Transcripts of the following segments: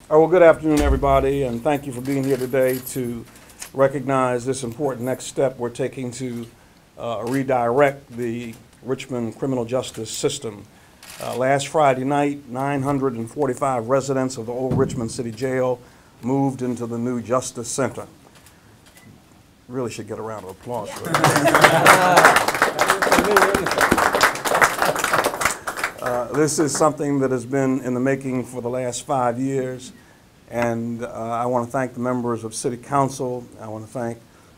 Well, good afternoon, everybody, and thank you for being here today to recognize this important next step we're taking to redirect the Richmond criminal justice system. Last Friday night, 945 residents of the old Richmond City Jail moved into the new Justice Center. Really should get a round of applause for that. This is something that has been in the making for the last 5 years, and I want to thank the members of City Council. I want to thank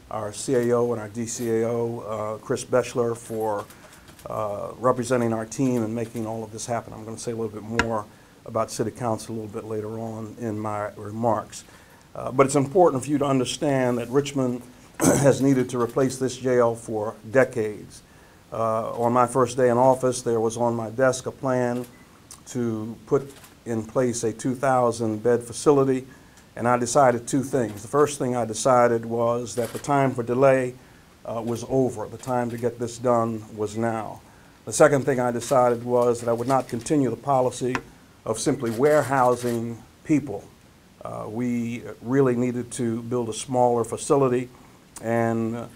our CAO and our DCAO, Chris Bechler, for representing our team and making all of this happen. I'm going to say a little bit more about City Council a little bit later on in my remarks. But it's important for you to understand that Richmond has needed to replace this jail for decades. On my first day in office, there was on my desk a plan to put in place a 2,000-bed facility, and I decided two things. The first thing I decided was that the time for delay was over. The time to get this done was now. The second thing I decided was that I would not continue the policy of simply warehousing people. We really needed to build a smaller facility, and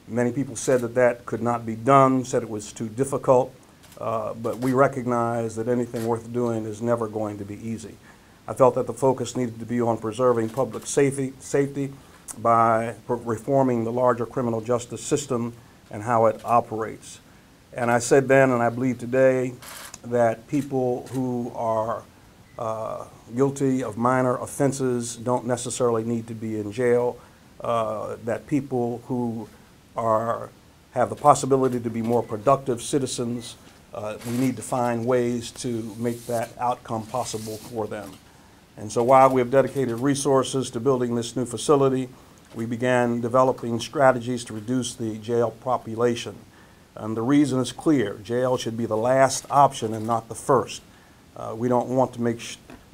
many people said that that could not be done, said it was too difficult, but we recognize that anything worth doing is never going to be easy. I felt that the focus needed to be on preserving public safety by reforming the larger criminal justice system and how it operates. And I said then, and I believe today, that people who are guilty of minor offenses don't necessarily need to be in jail, that people who have the possibility to be more productive citizens, we need to find ways to make that outcome possible for them. And so while we have dedicated resources to building this new facility, we began developing strategies to reduce the jail population. And the reason is clear. Jail should be the last option and not the first. We don't want to make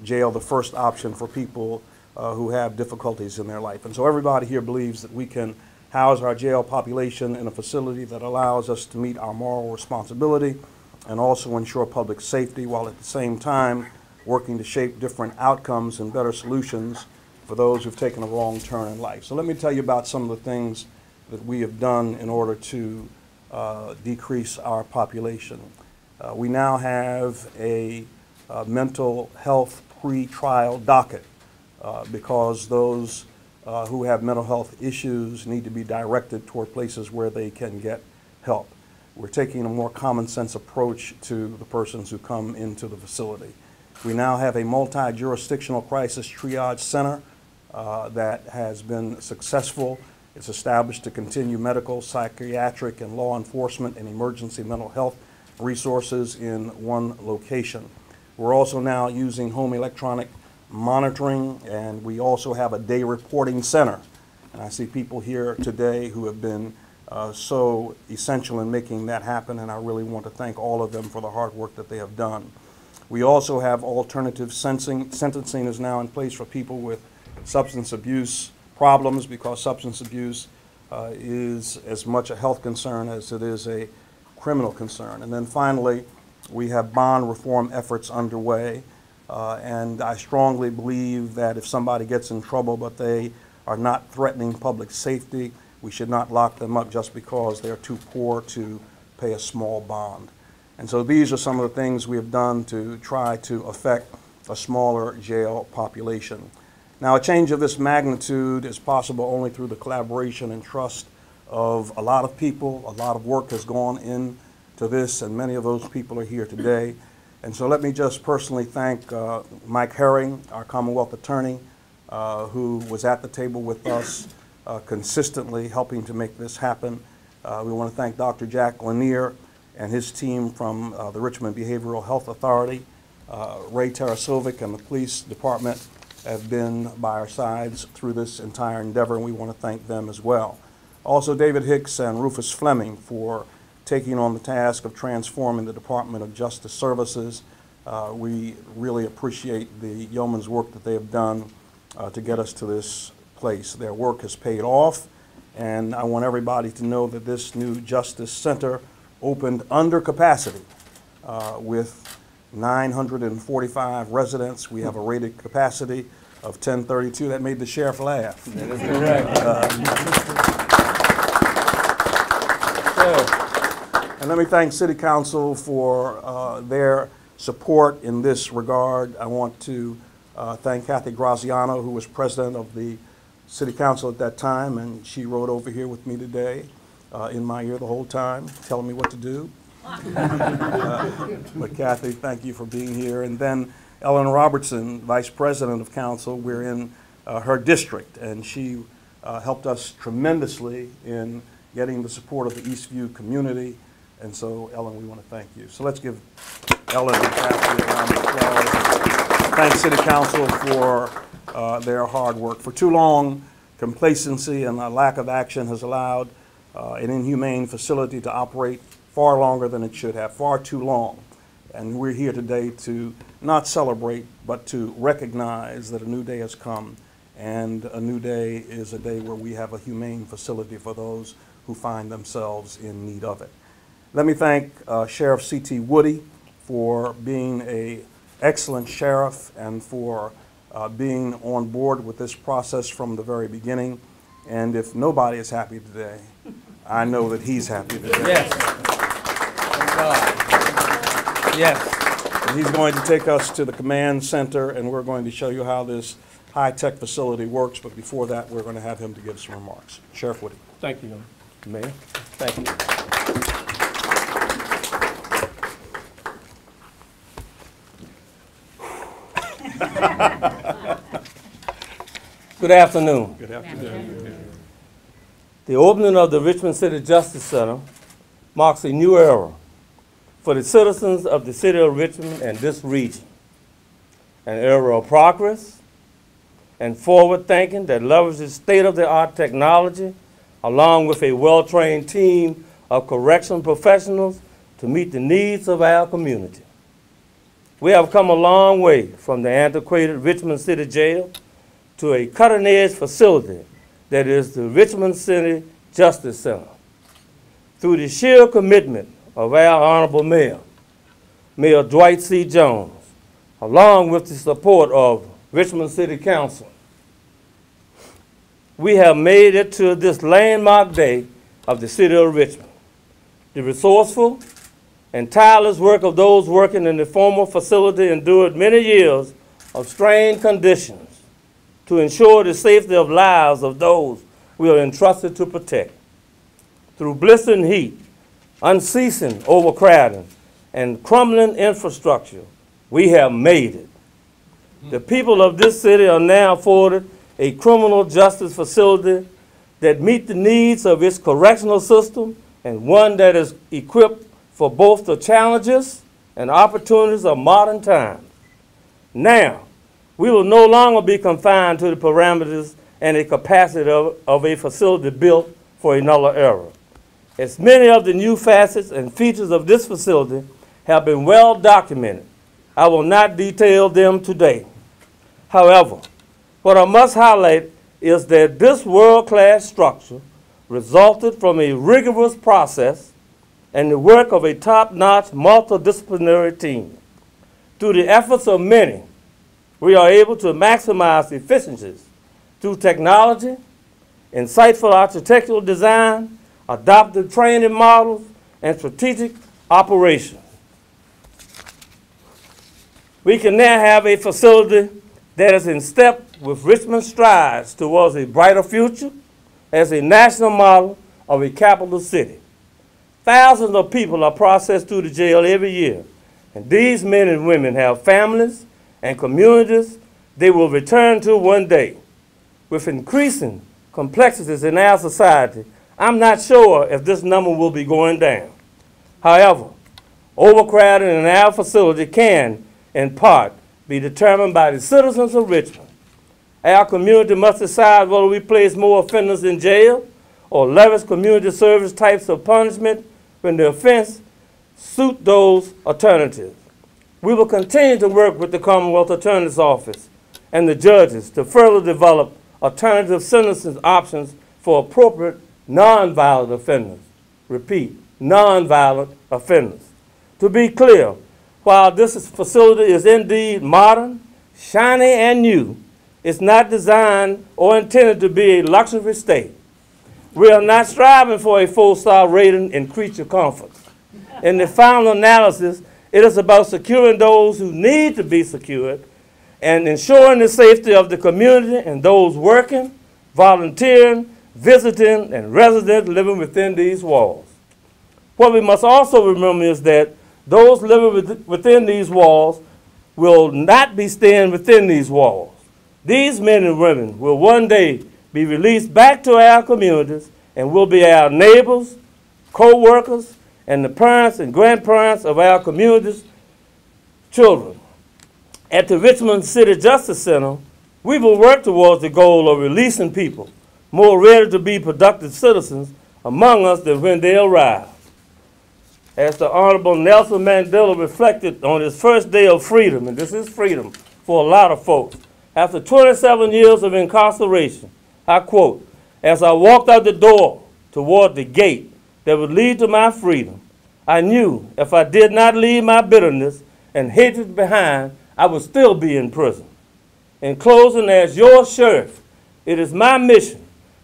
jail the first option for people who have difficulties in their life. And so everybody here believes that we can house our jail population in a facility that allows us to meet our moral responsibility and also ensure public safety, while at the same time working to shape different outcomes and better solutions for those who've taken a wrong turn in life. So let me tell you about some of the things that we have done in order to decrease our population. We now have a mental health pre-trial docket because those who have mental health issues need to be directed toward places where they can get help. We're taking a more common sense approach to the persons who come into the facility. We now have a multi-jurisdictional crisis triage center that has been successful. It's established to continue medical, psychiatric, and law enforcement and emergency mental health resources in one location. We're also now using home electronic monitoring, and we also have a day reporting center. And I see people here today who have been so essential in making that happen, and I really want to thank all of them for the hard work that they have done. We also have alternative sentencing is now in place for people with substance abuse problems, because substance abuse is as much a health concern as it is a criminal concern. And then finally, we have bond reform efforts underway. And I strongly believe that if somebody gets in trouble but they are not threatening public safety, we should not lock them up just because they're too poor to pay a small bond. And so these are some of the things we have done to try to affect a smaller jail population. Now, a change of this magnitude is possible only through the collaboration and trust of a lot of people. A lot of work has gone into this, and many of those people are here today. And so let me just personally thank Mike Herring, our Commonwealth Attorney, who was at the table with us consistently helping to make this happen. We want to thank Dr. Jack Lanier and his team from the Richmond Behavioral Health Authority. Ray Tarasovic and the police department have been by our sides through this entire endeavor, and we want to thank them as well. Also, David Hicks and Rufus Fleming for taking on the task of transforming the Department of Justice Services. We really appreciate the yeoman's work that they have done to get us to this place. Their work has paid off, and I want everybody to know that this new Justice Center opened under capacity with 945 residents. We have a rated capacity of 1032. That made the sheriff laugh. That is correct. And let me thank City Council for their support in this regard. I want to thank Kathy Graziano, who was president of the City Council at that time, and she rode over here with me today in my ear the whole time, telling me what to do. But Kathy, thank you for being here. And then Ellen Robertson, Vice President of Council, we're in her district, and she helped us tremendously in getting the support of the Eastview community. And so, Ellen, we want to thank you. So let's give Ellen and Kathy a round of applause. Thank City Council for their hard work. For too long, complacency and a lack of action has allowed an inhumane facility to operate far longer than it should have, far too long. And we're here today to not celebrate, but to recognize that a new day has come. And a new day is a day where we have a humane facility for those who find themselves in need of it. Let me thank Sheriff C.T. Woody for being an excellent sheriff and for being on board with this process from the very beginning. And if nobody is happy today, I know that he's happy today. Yes. Thank God. Yes. And he's going to take us to the command center, and we're going to show you how this high-tech facility works. But before that, we're going to have him to give some remarks. Sheriff Woody. Thank you, Mayor. Thank you. Good afternoon. Good afternoon. The opening of the Richmond City Justice Center marks a new era for the citizens of the city of Richmond and this region. An era of progress and forward thinking that leverages state-of-the-art technology along with a well-trained team of correction professionals to meet the needs of our community. We have come a long way from the antiquated Richmond City Jail to a cutting-edge facility that is the Richmond City Justice Center. Through the sheer commitment of our Honorable Mayor, Mayor Dwight C. Jones, along with the support of Richmond City Council, we have made it to this landmark day of the city of Richmond. The resourceful and tireless work of those working in the former facility endured many years of strained conditions to ensure the safety of lives of those we are entrusted to protect. Through blistering heat, unceasing overcrowding, and crumbling infrastructure, we have made it. The people of this city are now afforded a criminal justice facility that meets the needs of its correctional system and one that is equipped for both the challenges and opportunities of modern times. Now, we will no longer be confined to the parameters and the capacity of a facility built for another era. As many of the new facets and features of this facility have been well documented, I will not detail them today. However, what I must highlight is that this world-class structure resulted from a rigorous process and the work of a top-notch multidisciplinary team. Through the efforts of many, we are able to maximize efficiencies through technology, insightful architectural design, adaptive training models, and strategic operations. We can now have a facility that is in step with Richmond's strides towards a brighter future as a national model of a capital city. Thousands of people are processed through the jail every year, and these men and women have families and communities they will return to one day. With increasing complexities in our society, I'm not sure if this number will be going down. However, overcrowding in our facility can, in part, be determined by the citizens of Richmond. Our community must decide whether we place more offenders in jail or leverage community service types of punishment when the offense suit those alternatives. We will continue to work with the Commonwealth Attorney's Office and the judges to further develop alternative sentencing options for appropriate nonviolent offenders. Repeat, nonviolent offenders. To be clear, while this facility is indeed modern, shiny, and new, it's not designed or intended to be a luxury stay. We are not striving for a 4-star rating in creature comfort. In the final analysis, it is about securing those who need to be secured and ensuring the safety of the community and those working, volunteering, visiting, and residents living within these walls. What we must also remember is that those living within these walls will not be staying within these walls. These men and women will one day be released back to our communities and will be our neighbors, co-workers, and the parents and grandparents of our community's children. At the Richmond City Justice Center, we will work towards the goal of releasing people more ready to be productive citizens among us than when they arrive. As the Honorable Nelson Mandela reflected on his first day of freedom, and this is freedom for a lot of folks, after 27 years of incarceration, I quote, "As I walked out the door toward the gate that would lead to my freedom, I knew if I did not leave my bitterness and hatred behind, I would still be in prison." In closing, as your sheriff, it is my mission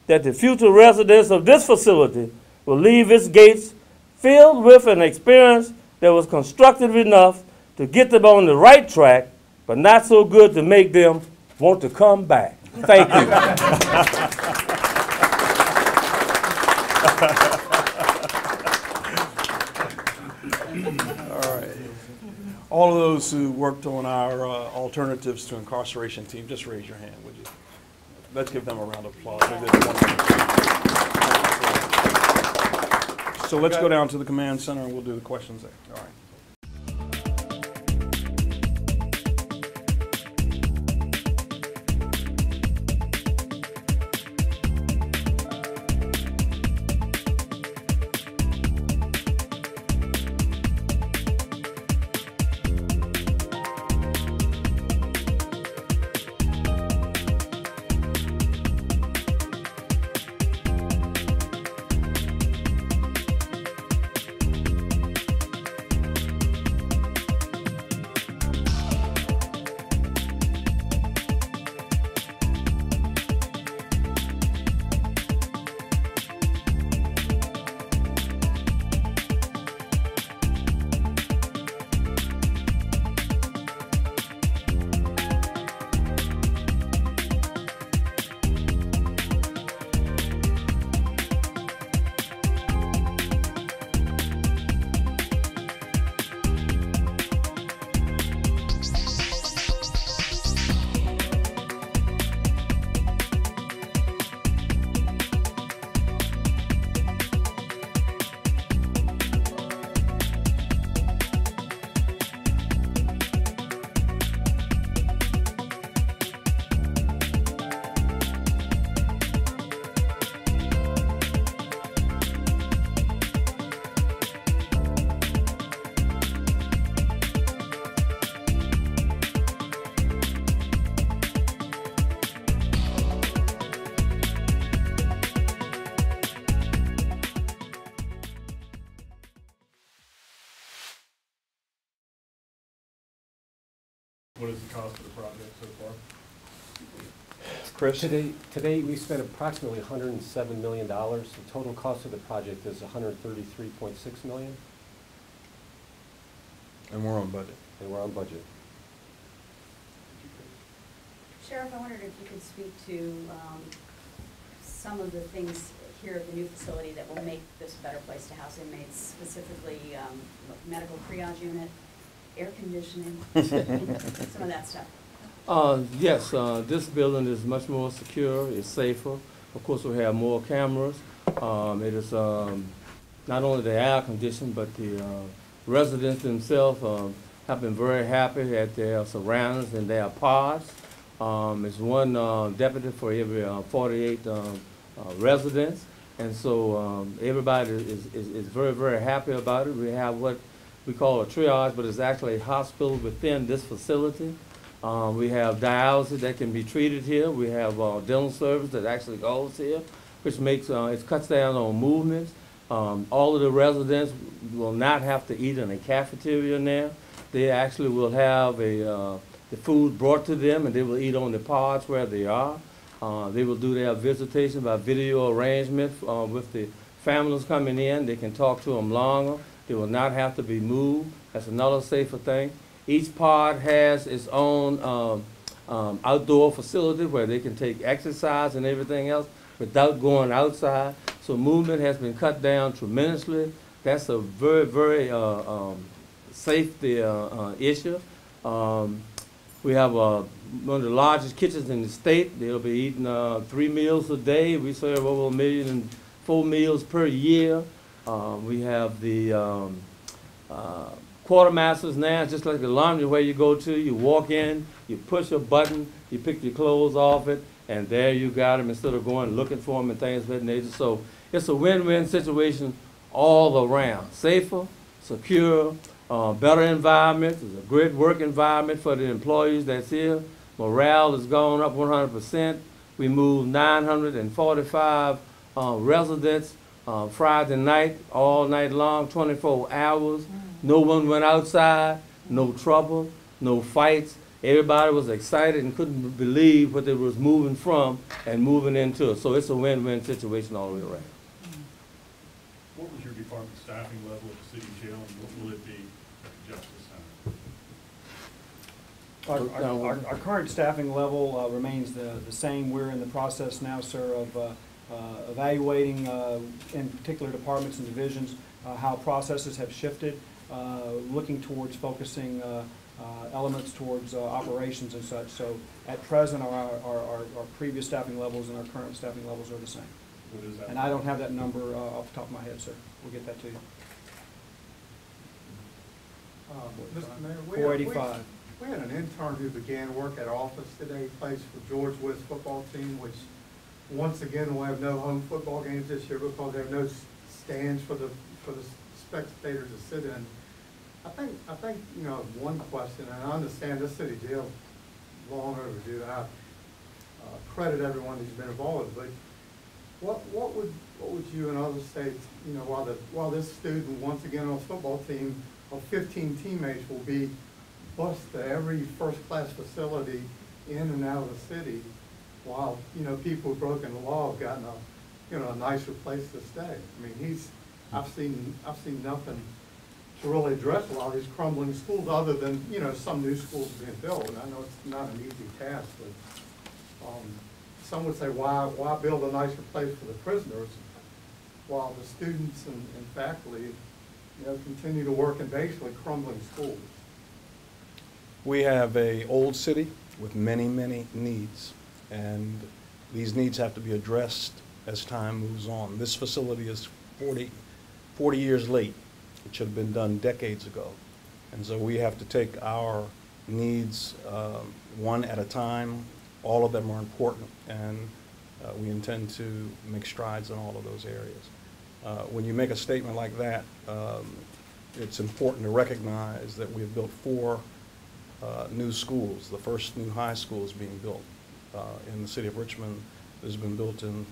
that the future residents of this facility will leave its gates filled with an experience that was constructive enough to get them on the right track, but not so good to make them want to come back. Thank you. All right. All of those who worked on our alternatives to incarceration team, just raise your hand, would you? Let's give them a round of applause. They did wonderful. So let's go down to the command center and we'll do the questions there. All right. What is the cost of the project so far? Chris? Today we spent approximately $107 million. The total cost of the project is $133.6 million, And we're on budget. and we're on budget. Sheriff, I wondered if you could speak to some of the things here at the new facility that will make this a better place to house inmates, specifically medical triage unit, air conditioning, some of that stuff. Yes, this building is much more secure, it's safer. Of course, we have more cameras. It is not only the air conditioning, but the residents themselves have been very happy at their surroundings and their pods. It's one deputy for every 48 residents, and so everybody is very, very happy about it. We have what we call a triage, but it's actually a hospital within this facility. We have dialysis that can be treated here. We have dental service that actually goes here, which makes it cuts down on movements. All of the residents will not have to eat in a cafeteria now. They actually will have the food brought to them, and they will eat on the pods where they are. They will do their visitation by video arrangement with the families coming in. They can talk to them longer. They will not have to be moved. That's another safer thing. Each pod has its own outdoor facility where they can take exercise and everything else without going outside. So movement has been cut down tremendously. That's a very, very safety issue. We have one of the largest kitchens in the state. They'll be eating 3 meals a day. We serve over 1,000,004 meals per year. We have the quartermasters now, just like the laundry where you go to. You walk in, you push a button, you pick your clothes off it, and there you got them instead of going looking for them and things of that nature. So it's a win-win situation all around. Safer, secure, better environment. It's a great work environment for the employees that's here. Morale has gone up 100%. We moved 945 residents Friday night, all night long, 24 hours. No one went outside, no trouble, no fights. Everybody was excited and couldn't believe what they was moving from and moving into. So it's a win-win situation all the way around. What was your department staffing level at the city jail, and what will it be at the Justice Center? Our current staffing level remains the same. We're in the process now, sir, of evaluating in particular departments and divisions how processes have shifted, looking towards focusing elements towards operations and such. So at present, our previous staffing levels and our current staffing levels are the same. What is that? And I don't have that number off the top of my head, sir. We'll get that to you. Mr. Mayor, 485. we had an intern who began work at office today. He plays for George Witt's football team, which once again will have no home football games this year because there are no stands for the spectators to sit in. I think you know, one question, and I understand this city jail is long overdue. I credit everyone who's been involved, but what would you and others say, you know, while this student once again on the football team of 15 teammates will be bused to every first-class facility in and out of the city, while, you know, people who've broken the law have gotten a nicer place to stay. I mean, I've seen nothing to really address a lot of these crumbling schools, other than, you know, some new schools being built. And I know it's not an easy task, but some would say, why build a nicer place for the prisoners while the students and faculty, you know, continue to work in basically crumbling schools? We have an old city with many, many needs, and these needs have to be addressed as time moves on. This facility is 40 years late. It should have been done decades ago. And so we have to take our needs one at a time. All of them are important, and we intend to make strides in all of those areas. When you make a statement like that, it's important to recognize that we have built 4 new schools. The first new high school is being built in the city of Richmond. It has been built in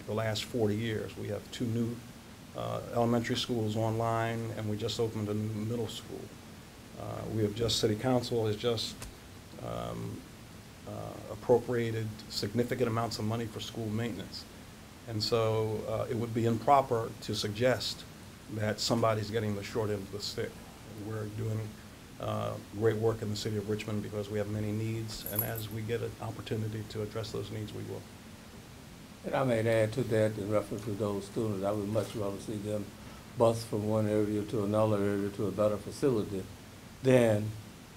the last 40 years. We have 2 new elementary schools online, and we just opened a new middle school. City Council has just appropriated significant amounts of money for school maintenance. And so it would be improper to suggest that somebody's getting the short end of the stick. We're doing great work in the city of Richmond because we have many needs, and as we get an opportunity to address those needs, we will. And I may add to that in reference to those students, I would much rather see them bus from one area to another area to a better facility than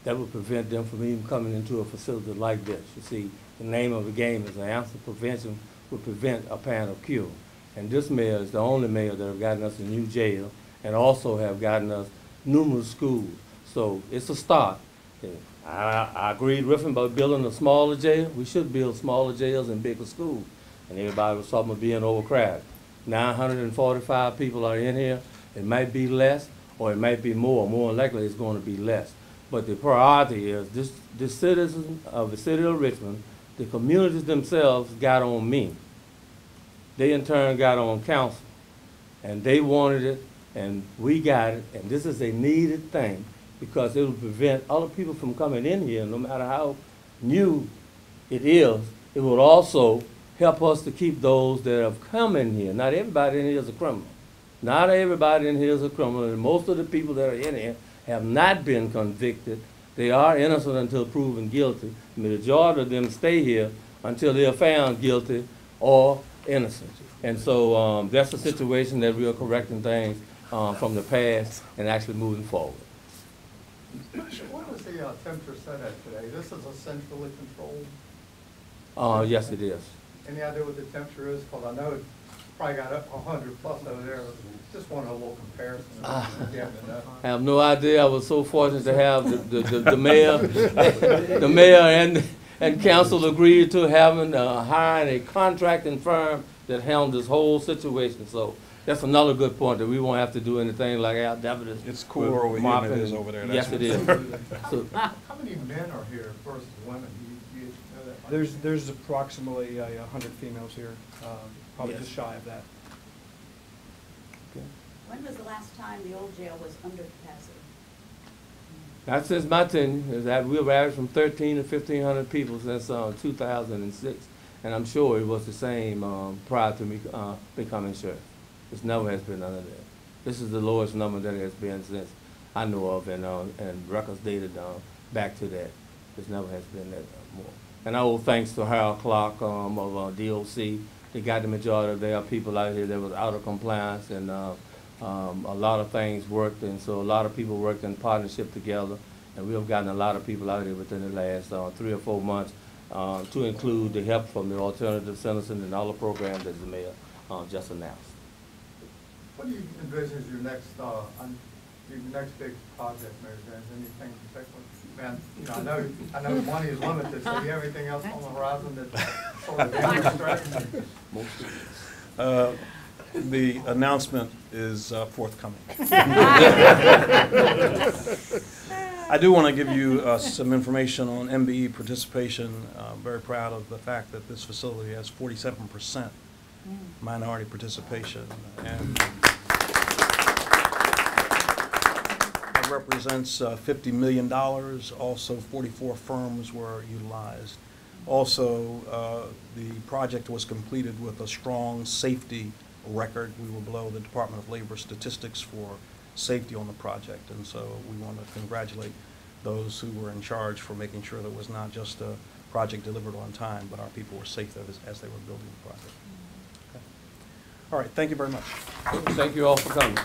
that would prevent them from even coming into a facility like this. You see, the name of the game is an ounce of prevention will prevent a pound of cure. And this mayor is the only mayor that have gotten us a new jail and also have gotten us numerous schools. So it's a start. I agreed with him about building a smaller jail. We should build smaller jails and bigger schools. And everybody was talking about being overcrowded. 945 people are in here. It might be less or it might be more. More than likely it's going to be less. But the priority is the citizens of the city of Richmond, the communities themselves got on me. They in turn got on council. And they wanted it, and we got it, and this is a needed thing. because it will prevent other people from coming in here, no matter how new it is. It would also help us to keep those that have come in here. Not everybody in here is a criminal. Not everybody in here is a criminal, and most of the people that are in here have not been convicted. They are innocent until proven guilty. The majority of them stay here until they are found guilty or innocent. And so that's a situation that we are correcting things from the past and actually moving forward. What was the temperature set at today? This is a centrally controlled. Yes, it is. Any idea what the temperature is? Because I know it probably got up 100 plus over there. Just wanted a little comparison. If you happen to know. I have no idea. I was so fortunate to have the mayor, the mayor and council agreed to having hiring a contracting firm that handled this whole situation. So that's another good point, that we won't have to do anything like our deputies. It's cooler over here than it is over there. Yes, it is. So, How many men are here versus women? Do you know that? There's approximately 100 females here, probably Yes. just shy of that. When was the last time the old jail was under capacity? not since my tenure. Is that we've averaged from 1,300 to 1,500 people since 2006, and I'm sure it was the same prior to me becoming sheriff. It never has been under that. This is the lowest number that it has been since I know of, and records dated back to that. It never has been that more. And I owe thanks to Harold Clark of DOC. They got the majority of their people out here that was out of compliance, and a lot of things worked, and so a lot of people worked in partnership together, and we have gotten a lot of people out here within the last 3 or 4 months, to include the help from the alternative sentencing and all the programs that the mayor just announced. What do you envision as your next big project, Mayor Jones? Anything particular? Man, you know, I know money is limited, so do you have anything else on the horizon that's sort of interesting? The announcement is forthcoming. I do want to give you some information on MBE participation. I'm very proud of the fact that this facility has 47% minority participation, and that represents $50 million. Also, 44 firms were utilized. Also, the project was completed with a strong safety record. We were below the Department of Labor statistics for safety on the project, and so we want to congratulate those who were in charge for making sure that it was not just a project delivered on time, but our people were safe as they were building the project. Okay. All right, thank you very much. Thank you all for coming.